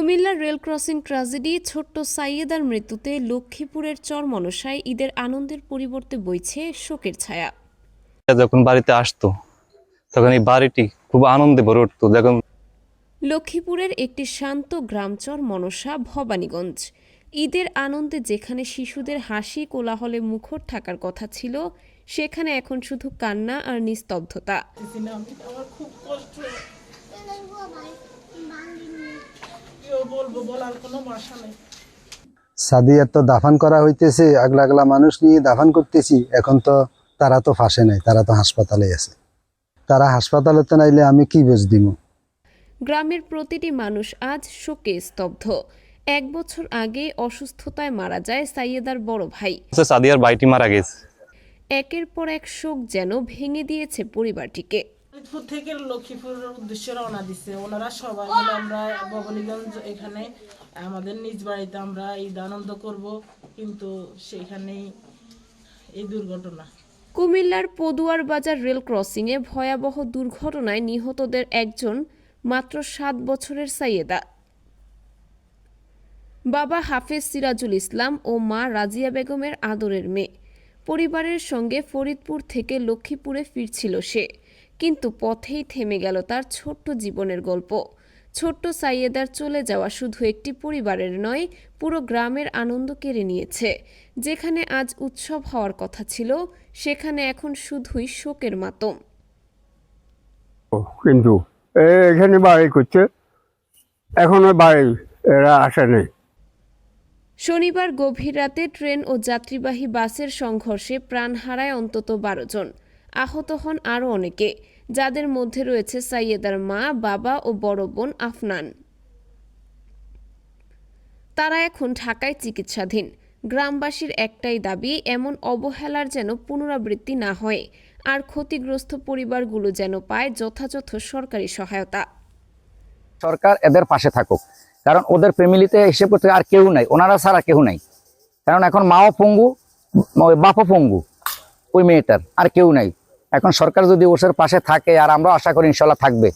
কুমিল্লার rail crossing tragedy ছোট্ট সাইয়েদার মৃত্যুতে লক্ষ্মীপুরের চরমনসায় ঈদের আনন্দের পরিবর্তে বইছে শোকের ছায়া। যখন বাড়িতে আসতো তখন এই বাড়িটি খুব আনন্দে ভরে উঠতো। যখন লক্ষ্মীপুরের একটি শান্ত গ্রাম চরমনসা ভবানীগঞ্জ। ঈদের আনন্দে যেখানে শিশুদের হাসি কোলাহলে মুখর থাকার কথা ছিল, সেখানে এখন শুধু কান্না আর নিস্তব্ধতা। সাদিয়ার তো দাফন করা হইতেছে, আগলা আগলা মানুষ নিয়ে দাফন করতেছি। এখন তো তারা তো ফাঁসে নাই, তারা তো হাসপাতালে আছে। তারা হাসপাতালেতে নাইলে আমি কি বুঝ দিব? গ্রামের প্রতিটি মানুষ আজ শোকে স্তব্ধ। 1 বছর আগে অসুস্থতায় মারা যায় সাইয়েদার বড় ভাই। সাদিয়ার ভাইটি মারা গেছে। একের পর এক শোক যেন ভেঙে দিয়েছে পরিবারটিকে। ফরিদপুর থেকে লক্ষ্মীপুরের উদ্দেশ্যে রওনা দিচ্ছে ওনারা সবাই মিলে। আমরা ভবানীগঞ্জ এখানে আমাদের নিজ বাড়িতে আমরা ঈদ আনন্দ করব, কিন্তু সেখানেই এই দুর্ঘটনা। কুমিল্লার পদুয়ার বাজার রেল ক্রসিংয়ে ভয়াবহ দুর্ঘটনায় নিহতদের একজন মাত্র 7 বছরের সাইয়েদা। বাবা হাফেজ সিরাজুল ইসলাম ও মা রাজিয়া বেগমের আদরের মেয়ে। পরিবারের সঙ্গে ফরিদপুর থেকে লক্ষ্মীপুরে ফিরছিল সে, কিন্তু পথেই থেমে গেল তার ছোট্ট জীবনের গল্প। ছোট্ট সাইয়েদার চলে যাওয়া শুধু একটি পরিবারের নয়, পুরো গ্রামের আনন্দ কেড়ে নিয়েছে। যেখানে আজ উৎসব হওয়ার কথা ছিল, সেখানে এখন শুধুই শোকের মাতম। কিন্তু এখানে বাড়ি করছে, এখনো বাড়ি এরা আসে নেই। শনিবার গভীর রাতে ট্রেন ও যাত্রীবাহী বাসের সংঘর্ষে প্রাণ হারায় অন্তত 12 জন। আহত হন আরও অনেকে, যাদের মধ্যে রয়েছে সাইয়েদার মা, বাবা ও বড় বোন আফনান। তারা এখন ঢাকায় চিকিৎসাধীন। গ্রামবাসীর একটাই দাবি, এমন অবহেলার যেন পুনরাবৃত্তি না হয়, আর ক্ষতিগ্রস্ত পরিবারগুলো যেন পায় যথাযথ সরকারি সহায়তা। সরকার এদের পাশে থাকুক, কারণ ওদের ফ্যামিলিতে হিসেব করতে আর কেউ নাই, ওনারা ছাড়া কেউ নাই। কারণ এখন মাও পঙ্গু, বাপও পঙ্গু, ওই মেয়েটার আর কেউ নাই। এখন সরকার যদি ওদের পাশে থাকে, আর আমরা আশা করি ইনশাল্লাহ থাকবে।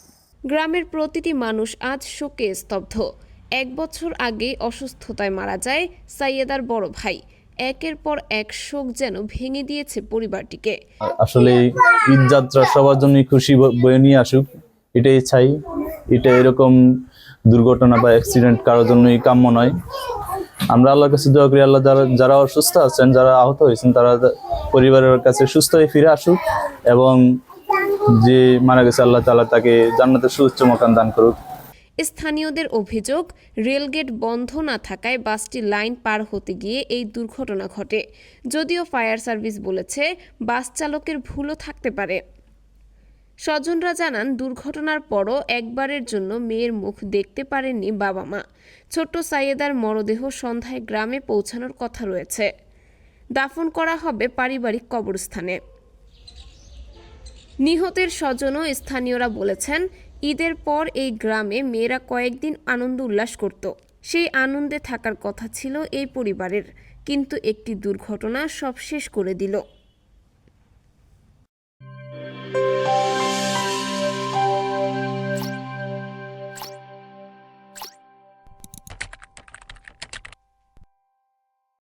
গ্রামের প্রতিটি মানুষ আজ শোকে স্তব্ধ। 1 বছর আগে অসুস্থতায় মারা যায় সাইয়েদার বড় ভাই। একের পর এক শোক যেন ভেঙে দিয়েছে পরিবারটিকে। আসলে ঈদ যাত্রা সবার জন্য খুশি বয়ে নিয়ে আসুক, এটাই চাই। এটা এরকম দুর্ঘটনা বা অ্যাক্সিডেন্ট কারোর জন্যই কাম্য নয়। আমরা আল্লাহর কাছে দোয়া করি, আল্লাহ যারা অসুস্থ আছেন, যারা আহত হয়েছেন, তারা পরিবারের কাছে সুস্থ হয়ে ফিরে আসুক, এবং যে মারা গেছে আল্লাহ তাআলা তাকে জান্নাতের সুউচ্চ মাকাম দান করুক। স্থানীয়দের অভিযোগ, রেলগেট বন্ধ না থাকায় বাসটি লাইন পার হতে গিয়ে এই দুর্ঘটনা ঘটে। যদিও ফায়ার সার্ভিস বলেছে বাস চালকের ভুলও থাকতে পারে। স্বজনরা জানান, দুর্ঘটনার পরও একবারের জন্য মেয়ের মুখ দেখতে পারেননি বাবা মা। ছোট্ট সাইয়েদার মরদেহ সন্ধ্যায় গ্রামে পৌঁছানোর কথা রয়েছে। দাফন করা হবে পারিবারিক কবরস্থানে। নিহতের স্বজন ও স্থানীয়রা বলেছেন, ঈদের পর এই গ্রামে মেয়েরা কয়েকদিন আনন্দ উল্লাস করত। সেই আনন্দে থাকার কথা ছিল এই পরিবারের, কিন্তু একটি দুর্ঘটনা সব শেষ করে দিল।